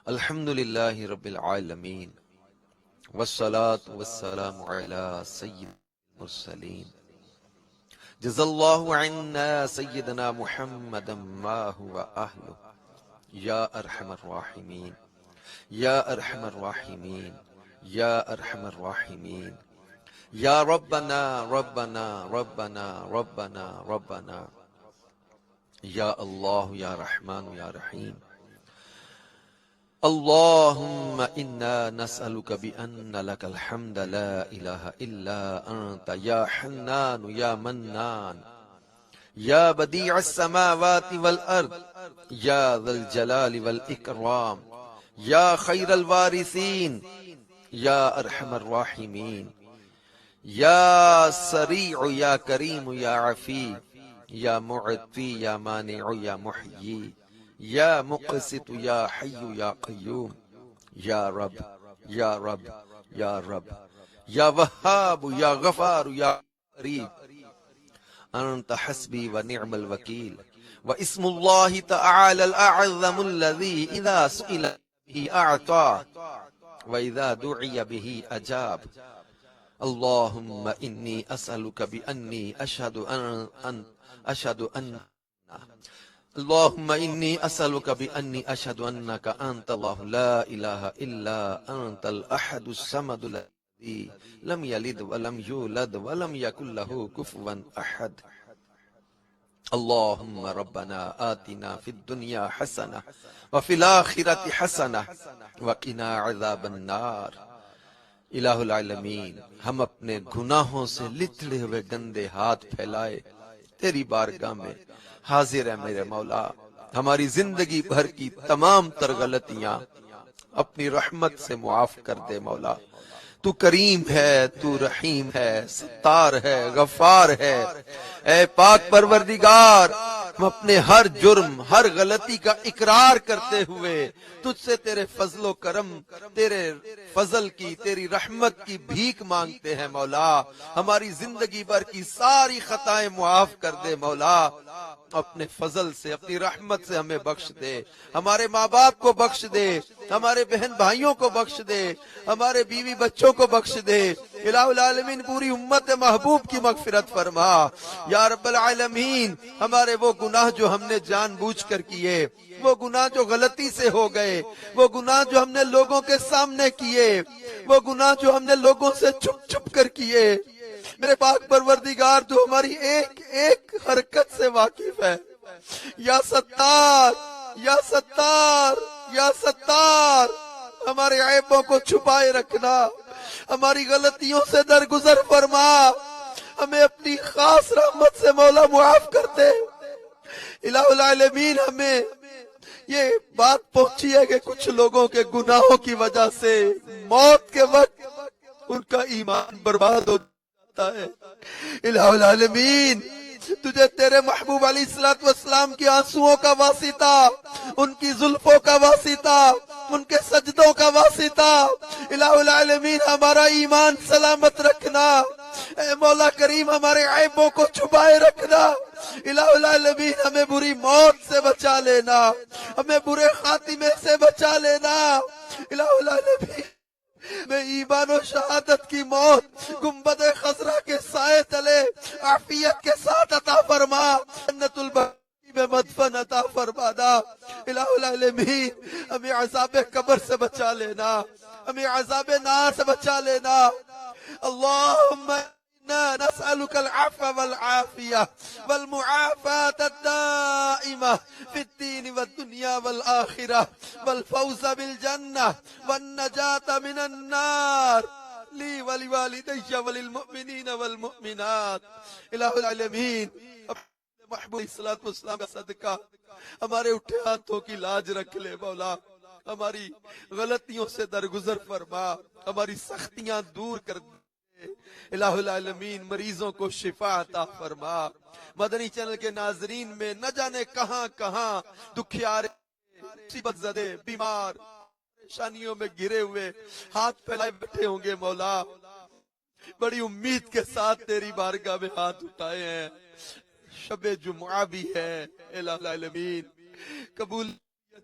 الحمد للہ رب العالمین والصلاة والسلام علی سید المرسلین جزا اللہ عنا سیدنا محمد ما هو اہلہ یا ارحم الراحمین یا ارحم الراحمین یا ارحم الراحمین یا ربنا ربنا ربنا ربنا ربنا یا اللہ یا رحمان یا رحیم اللهم إنا نسألك بأن لك الحمد لا إله إلا أنت يا حنان يا منان يا بديع السماوات والأرض يا ذا الجلال والإكرام يا خير الوارثين يا أرحم الراحمين يا سريع يا كريم يا عفي يا معطي يا مانع يا محيي یا مقسط یا حی یا قیوم یا رب یا رب یا رب یا وہاب یا غفار یا قریب انت حسبی ونعم الوکیل واسم اللہ تعالی الاعظم الذی اذا سئل به اعطا واذا دعی به اجاب اللهم انی اسألک بانی اشهد ان اللهم إني أسألك بأني أشهد أنك أنت الله لا إله إلا أنت الأحد الصمد الذي لم يلد ولم يولد ولم يكن له كفوا أحد اللهم ربنا آتنا في الدنيا حسنة وفي الآخرة حسنة وقنا عذاب النار الہ العالمین، ہم اپنے گناہوں سے لتڑے ہوئے گندے ہاتھ پھیلائے تیری بارگاہ میں حاضر ہے میرے مولا۔ ہماری زندگی بھر کی تمام تر غلطیاں اپنی رحمت سے معاف کر دے مولا۔ تو کریم ہے، تو رحیم ہے، ستار ہے، غفار ہے۔ اے پاک پروردگار، ہم اپنے ہر جرم، ہر غلطی کا اقرار کرتے ہوئے تجھ سے تیرے فضل و کرم، تیرے فضل کی، تیری رحمت کی بھیک مانگتے ہیں مولا۔ ہماری زندگی بھر کی ساری خطائیں معاف کر دے مولا۔ اپنے فضل سے، اپنی رحمت سے ہمیں بخش دے، ہمارے ماں باپ کو بخش دے، ہمارے بہن بھائیوں کو بخش دے، ہمارے بیوی بچوں کو بخش دے۔ الہ العالمین پوری امت محبوب کی مغفرت فرما یا رب العالمین۔ ہمارے وہ گناہ جو ہم نے جان بوجھ کر کیے، وہ گناہ جو غلطی سے ہو گئے، وہ گناہ جو ہم نے لوگوں کے سامنے کیے، وہ گناہ جو ہم نے لوگوں سے چھپ چھپ کر کیے، میرے پاک پروردگار تو ہماری ایک ایک حرکت سے واقف ہے۔ یا ستار، یا ستار، یا ستار، ہمارے عیبوں کو چھپائے رکھنا، ہماری غلطیوں سے درگزر فرما، ہمیں اپنی خاص رحمت سے مولا معاف کر دے۔ الہ العالمین، ہمیں یہ بات پہنچی ہے کہ کچھ لوگوں کے گناہوں کی وجہ سے موت کے وقت ان کا ایمان برباد ہوتا ہے۔ الہ العالمین، تجھے تیرے محبوب علیہ السلام کی آنسوؤں کا واسطہ، ان کی زلفوں کا واسطہ، ان کے سجدوں کا واسطہ، الہ العالمین ہمارا ایمان سلامت رکھنا۔ اے مولا کریم، ہمارے عیبوں کو چھپائے رکھنا۔ الہ العالمین ہمیں بری موت سے بچا لینا، ہمیں برے خاتمے سے بچا لینا۔ الہ العالمین میں ایمان و شہادت کی موت گنبد خضرا کے سائے تلے عافیت کے ساتھ عطا فرما، جنت البقیع میں مدفن عطا فرمانا۔ الہ العالمین ہمیں عذاب قبر سے بچا لینا، ہمیں عذاب نار سے بچا لینا۔ اللہم انا نسألك العفو والعافية والمعافاة الدائمة في الدين والدنيا والآخرة والفوز بالجنة والنجاة من النار لي ولوالدي وللمؤمنين والمؤمنات۔ الہ العالمین محبوب صلی اللہ علیہ وسلم کا صدقہ ہمارے اٹھے ہاتھوں کی لاج رکھ لے مولا، ہماری غلطیوں سے درگزر فرما، ہماری سختیاں دور کر دے۔ الہ العالمین مریضوں کو شفا عطا فرما۔ مدنی چینل کے ناظرین میں نہ جانے کہاں کہاں دکھیارے، مصیبت زدے، بیمار، پریشانیوں میں گرے ہوئے ہاتھ پھیلائے بیٹھے ہوں گے مولا، بڑی امید کے ساتھ تیری بارگاہ میں ہاتھ اٹھائے ہیں۔ شب جمعہ بھی ہے، الہ العالمین قبول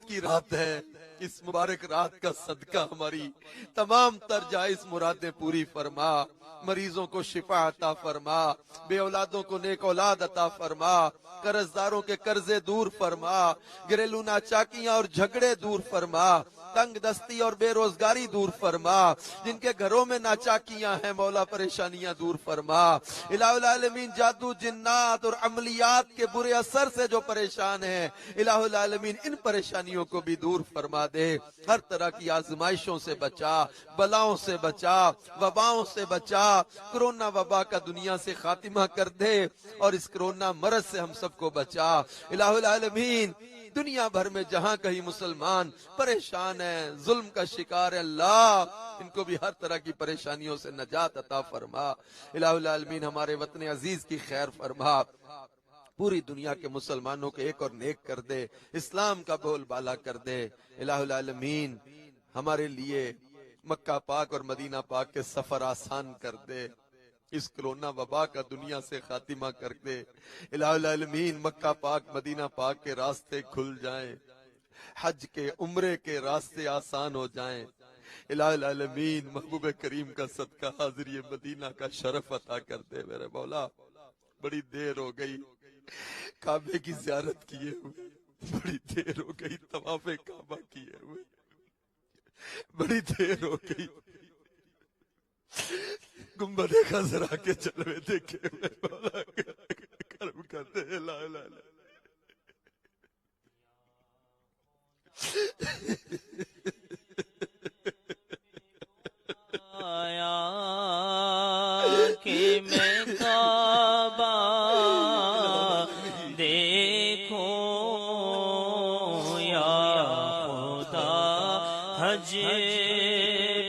کی رات ہے، اس مبارک رات کا صدقہ ہماری تمام تر جائز مرادیں پوری فرما، مریضوں کو شفا عطا فرما، بے اولادوں کو نیک اولاد عطا فرما، قرض داروں کے قرضے دور فرما، گھریلو ناچاکیاں اور جھگڑے دور فرما، تنگ دستی اور بے روزگاری دور فرما، جن کے گھروں میں ناچاکیاں ہیں مولا پریشانیاں دور فرما، الہ العالمین جادو جنات اور عملیات کے برے اثر سے جو پریشان ہیں الہ العالمین ان پریشانیوں کو بھی دور فرما دے، ہر طرح کی آزمائشوں سے بچا، بلاؤں سے بچا، وباؤں سے بچا، کرونا وبا کا دنیا سے خاتمہ کر دے اور اس کرونا مرض سے ہم سب کو بچا الہ العالمین۔ دنیا بھر میں جہاں کہیں مسلمان پریشان ہیں، ظلم کا شکار ہے، اللہ ان کو بھی ہر طرح کی پریشانیوں سے نجات عطا فرما الہ العالمین۔ ہمارے وطن عزیز کی خیر فرما، پوری دنیا کے مسلمانوں کو ایک اور نیک کر دے، اسلام کا بول بالا کر دے الہ العالمین۔ ہمارے لیے مکہ پاک اور مدینہ پاک کے سفر آسان کر دے، اس کرونا وبا کا دنیا سے خاتمہ کر دے الہ العالمین۔ مکہ پاک مدینہ پاک کے راستے کھل جائیں، حج کے عمرے کے راستے آسان ہو جائیں الہ العالمین۔ محبوب کریم کا صدقہ حاضری مدینہ کا شرف عطا کر دے میرے مولا۔ بڑی دیر ہو گئی کعبے کی زیارت کیے ہوئے، بڑی دیر ہو گئی طواف کعبہ کیے ہوئے، بڑی دیر ہو گئی گنبد خضرا کے جلوے دیکھے ہوئے، مولا کرم کر دے لا لا لا۔ آیا کہ میں کعبہ دیکھوں یا خدا، حج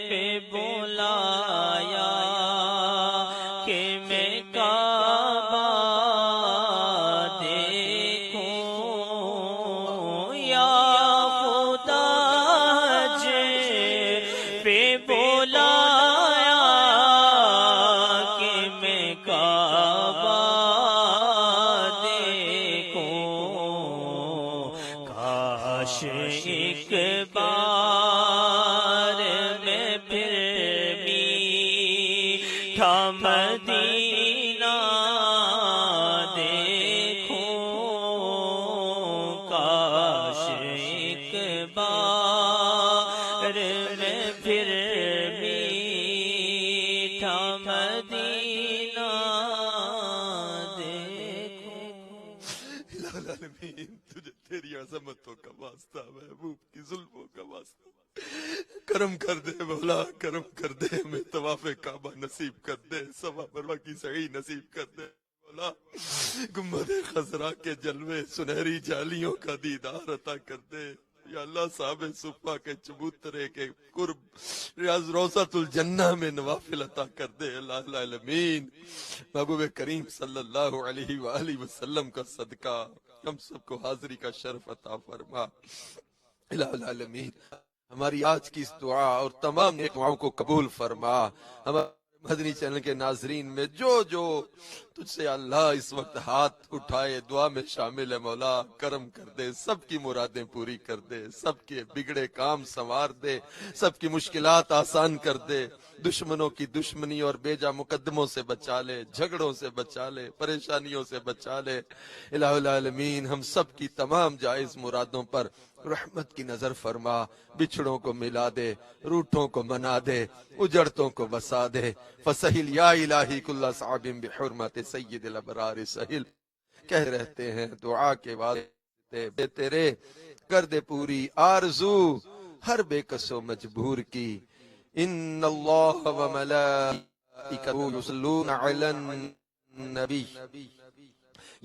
پہ بلایا کہ میں کعبہ دیکھوں یا خدا، حج پہ بلایا کہ میں کعبہ دیکھوں، کاش ایک بار میں پھر میٹھا مدینہ دیکھوں، کاش ایک بار میں پھر میٹھا مدینہ دیکھوں۔ الہ العالمین تجھے تیری عظمتوں کا واسطہ، محبوب کی ظلموں کا واسطہ، کرم کر دے مولا، کرم کر دے، ہمیں طواف کعبہ نصیب کر دے، صفا مروہ کی سعی نصیب کر دے مولا، گنبد خضرا کے جلوے سنہری جالیوں کا دیدار عطا کر دے یا اللہ۔ صحاب صفہ کے چبوترے کے قرب ریاض روضۃ الجنہ میں نوافل عطا کر دے الہ العالمین۔ محبوب کریم صلی اللہ علیہ وآلہ وسلم کا صدقہ ہم سب کو حاضری کا شرف عطا فرما الہ العالمین۔ ہماری آج کی اس دعا اور تمام نیک دعاؤں کو قبول فرما۔ ہمارے مدنی چینل کے ناظرین میں جو تجھ سے اللہ اس وقت ہاتھ اٹھائے دعا میں شامل ہے مولا، کرم کر دے، سب کی مرادیں پوری کر دے، سب کے بگڑے کام سنوار دے، سب کی مشکلات آسان کر دے، دشمنوں کی دشمنی اور بیجا مقدموں سے بچا لے، جھگڑوں سے بچا لے، پریشانیوں سے بچا لے الہ العالمین۔ ہم سب کی تمام جائز مرادوں پر رحمت کی نظر فرما، بچھڑوں کو ملا دے، روٹوں کو منا دے، اجڑتوں کو بسا دے، فسہل یا الہی کل صعب بحرمت سید الابرار سہل۔ کہہ رہتے ہیں دعا کے واسطے بے تیرے کر دے پوری آرزو ہر بے کس و مجبور کی۔ ان اللہ و ملائکتہ یصلون علی النبی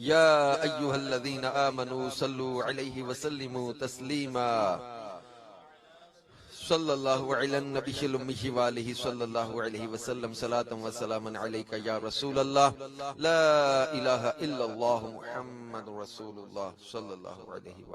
یا ایہا الذین آمنوا صلوا علیہ وسلموا تسلیما۔ صلی اللہ علی النبی الامی وآلہ صلی اللہ علیہ وسلم، صلاۃ و سلاما علیک یا رسول اللہ، لا الہ الا اللہ محمد رسول اللہ صلی اللہ علیہ وسلم۔